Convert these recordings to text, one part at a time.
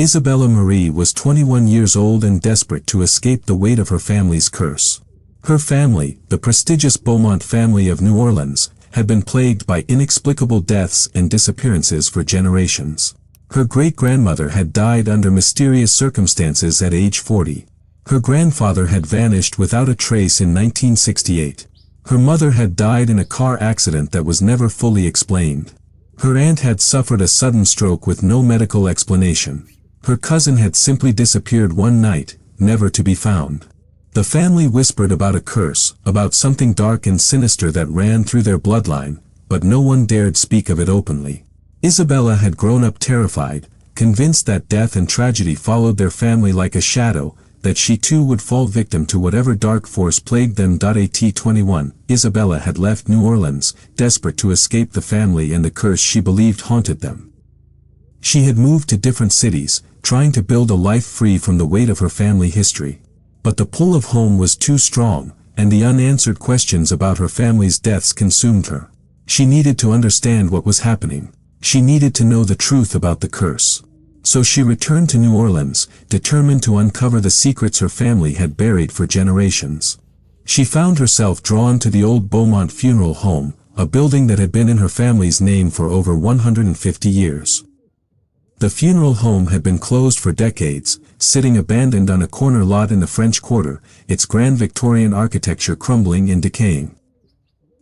Isabella Marie was 21 years old and desperate to escape the weight of her family's curse. Her family, the prestigious Beaumont family of New Orleans, had been plagued by inexplicable deaths and disappearances for generations. Her great-grandmother had died under mysterious circumstances at age 40. Her grandfather had vanished without a trace in 1968. Her mother had died in a car accident that was never fully explained. Her aunt had suffered a sudden stroke with no medical explanation. Her cousin had simply disappeared one night, never to be found. The family whispered about a curse, about something dark and sinister that ran through their bloodline, but no one dared speak of it openly. Isabella had grown up terrified, convinced that death and tragedy followed their family like a shadow, that she too would fall victim to whatever dark force plagued them. At 21, Isabella had left New Orleans, desperate to escape the family and the curse she believed haunted them. She had moved to different cities, trying to build a life free from the weight of her family history. But the pull of home was too strong, and the unanswered questions about her family's deaths consumed her. She needed to understand what was happening. She needed to know the truth about the curse. So she returned to New Orleans, determined to uncover the secrets her family had buried for generations. She found herself drawn to the old Beaumont Funeral Home, a building that had been in her family's name for over 150 years. The funeral home had been closed for decades, sitting abandoned on a corner lot in the French Quarter, its grand Victorian architecture crumbling and decaying.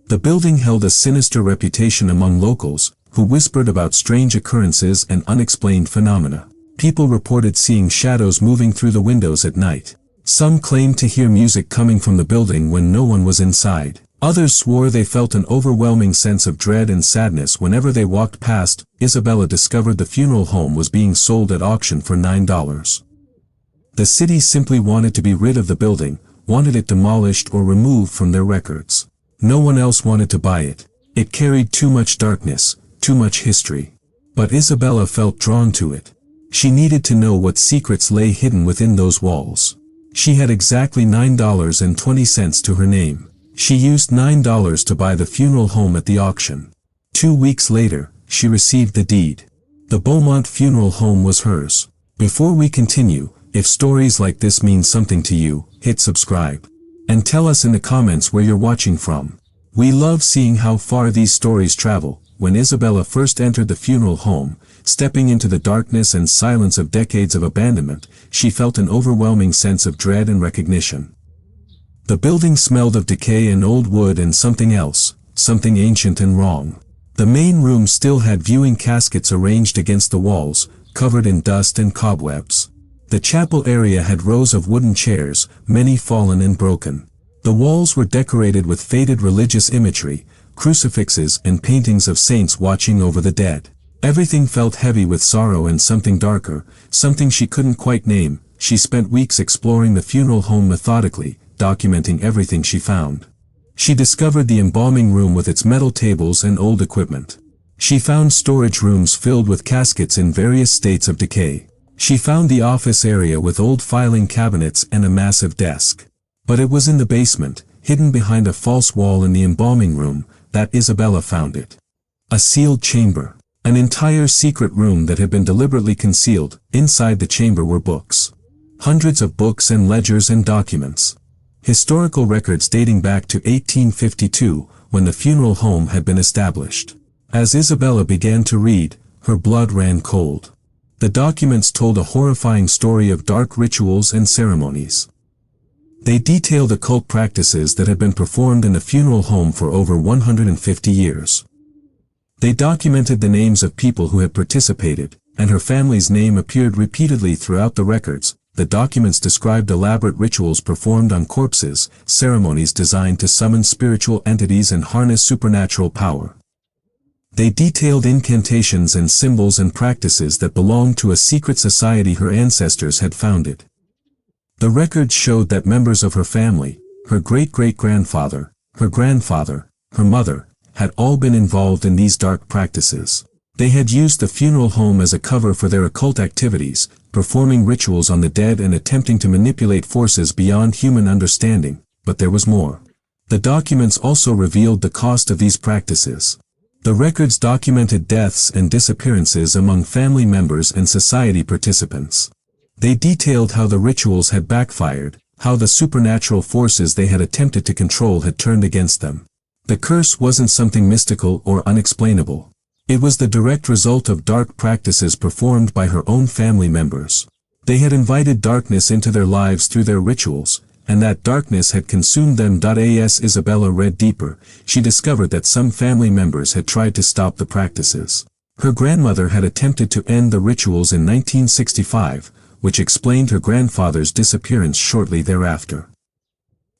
The building held a sinister reputation among locals, who whispered about strange occurrences and unexplained phenomena. People reported seeing shadows moving through the windows at night. Some claimed to hear music coming from the building when no one was inside. Others swore they felt an overwhelming sense of dread and sadness whenever they walked past. Isabella discovered the funeral home was being sold at auction for $9. The city simply wanted to be rid of the building, wanted it demolished or removed from their records. No one else wanted to buy it. It carried too much darkness, too much history. But Isabella felt drawn to it. She needed to know what secrets lay hidden within those walls. She had exactly $9.20 to her name. She used $9 to buy the funeral home at the auction. 2 weeks later, she received the deed. The Beaumont Funeral Home was hers. Before we continue, if stories like this mean something to you, hit subscribe. And tell us in the comments where you're watching from. We love seeing how far these stories travel. When Isabella first entered the funeral home, stepping into the darkness and silence of decades of abandonment, she felt an overwhelming sense of dread and recognition. The building smelled of decay and old wood and something else, something ancient and wrong. The main room still had viewing caskets arranged against the walls, covered in dust and cobwebs. The chapel area had rows of wooden chairs, many fallen and broken. The walls were decorated with faded religious imagery, crucifixes and paintings of saints watching over the dead. Everything felt heavy with sorrow and something darker, something she couldn't quite name. She spent weeks exploring the funeral home methodically, documenting everything she found. She discovered the embalming room with its metal tables and old equipment. She found storage rooms filled with caskets in various states of decay. She found the office area with old filing cabinets and a massive desk. But it was in the basement, hidden behind a false wall in the embalming room, that Isabella found it. A sealed chamber. An entire secret room that had been deliberately concealed. Inside the chamber were books. Hundreds of books and ledgers and documents. Historical records dating back to 1852, when the funeral home had been established. As Isabella began to read, her blood ran cold. The documents told a horrifying story of dark rituals and ceremonies. They detailed occult practices that had been performed in the funeral home for over 150 years. They documented the names of people who had participated, and her family's name appeared repeatedly throughout the records. The documents described elaborate rituals performed on corpses, ceremonies designed to summon spiritual entities and harness supernatural power. They detailed incantations and symbols and practices that belonged to a secret society her ancestors had founded. The records showed that members of her family, her great-great-grandfather, her grandfather, her mother, had all been involved in these dark practices. They had used the funeral home as a cover for their occult activities, performing rituals on the dead and attempting to manipulate forces beyond human understanding. But there was more. The documents also revealed the cost of these practices. The records documented deaths and disappearances among family members and society participants. They detailed how the rituals had backfired, how the supernatural forces they had attempted to control had turned against them. The curse wasn't something mystical or unexplainable. It was the direct result of dark practices performed by her own family members. They had invited darkness into their lives through their rituals, and that darkness had consumed them. As Isabella read deeper, she discovered that some family members had tried to stop the practices. Her grandmother had attempted to end the rituals in 1965, which explained her grandfather's disappearance shortly thereafter.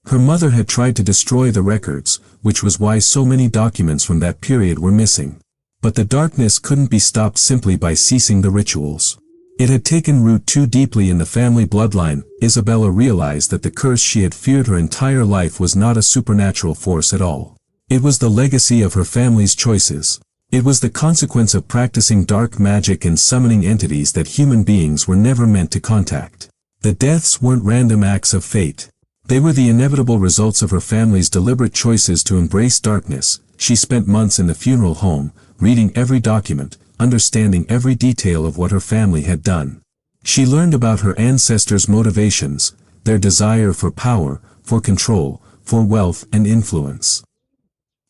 Her mother had tried to destroy the records, which was why so many documents from that period were missing. But the darkness couldn't be stopped simply by ceasing the rituals. It had taken root too deeply in the family bloodline. Isabella realized that the curse she had feared her entire life was not a supernatural force at all. It was the legacy of her family's choices. It was the consequence of practicing dark magic and summoning entities that human beings were never meant to contact. The deaths weren't random acts of fate. They were the inevitable results of her family's deliberate choices to embrace darkness. She spent months in the funeral home, reading every document, understanding every detail of what her family had done. She learned about her ancestors' motivations, their desire for power, for control, for wealth and influence.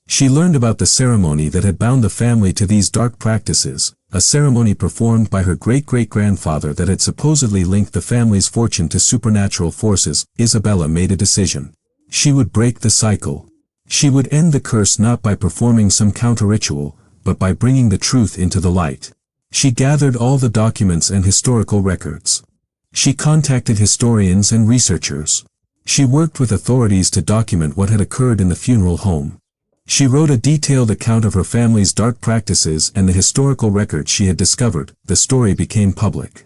She learned about the ceremony that had bound the family to these dark practices, a ceremony performed by her great-great-grandfather that had supposedly linked the family's fortune to supernatural forces. Isabella made a decision. She would break the cycle. She would end the curse not by performing some counter-ritual, but by bringing the truth into the light. She gathered all the documents and historical records. She contacted historians and researchers. She worked with authorities to document what had occurred in the funeral home. She wrote a detailed account of her family's dark practices and the historical records she had discovered. The story became public.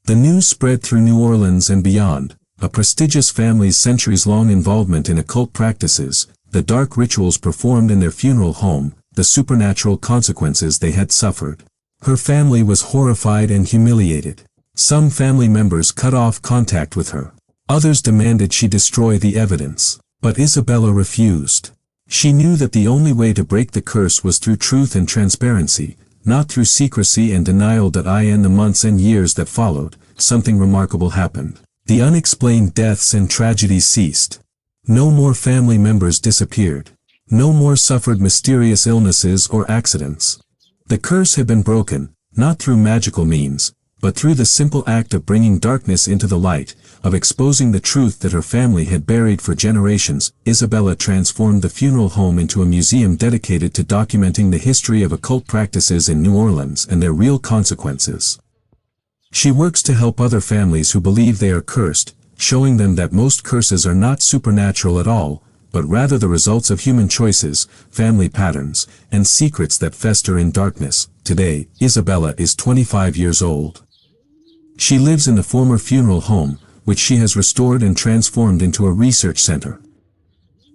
The news spread through New Orleans and beyond. A prestigious family's centuries-long involvement in occult practices, the dark rituals performed in their funeral home, the supernatural consequences they had suffered. Her family was horrified and humiliated. Some family members cut off contact with her. Others demanded she destroy the evidence. But Isabella refused. She knew that the only way to break the curse was through truth and transparency, not through secrecy and denial. In the months and years that followed, something remarkable happened. The unexplained deaths and tragedies ceased. No more family members disappeared. No more suffered mysterious illnesses or accidents. The curse had been broken, not through magical means, but through the simple act of bringing darkness into the light, of exposing the truth that her family had buried for generations. Isabella transformed the funeral home into a museum dedicated to documenting the history of occult practices in New Orleans and their real consequences. She works to help other families who believe they are cursed, showing them that most curses are not supernatural at all, but rather the results of human choices, family patterns, and secrets that fester in darkness. Today, Isabella is 25 years old. She lives in the former funeral home, which she has restored and transformed into a research center.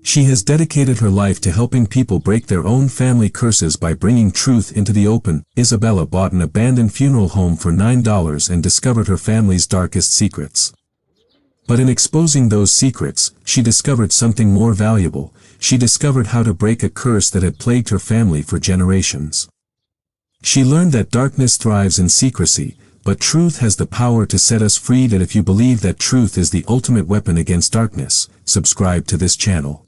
She has dedicated her life to helping people break their own family curses by bringing truth into the open. Isabella bought an abandoned funeral home for $9 and discovered her family's darkest secrets. But in exposing those secrets, she discovered something more valuable. She discovered how to break a curse that had plagued her family for generations. She learned that darkness thrives in secrecy, but truth has the power to set us free. And if you believe that truth is the ultimate weapon against darkness, subscribe to this channel.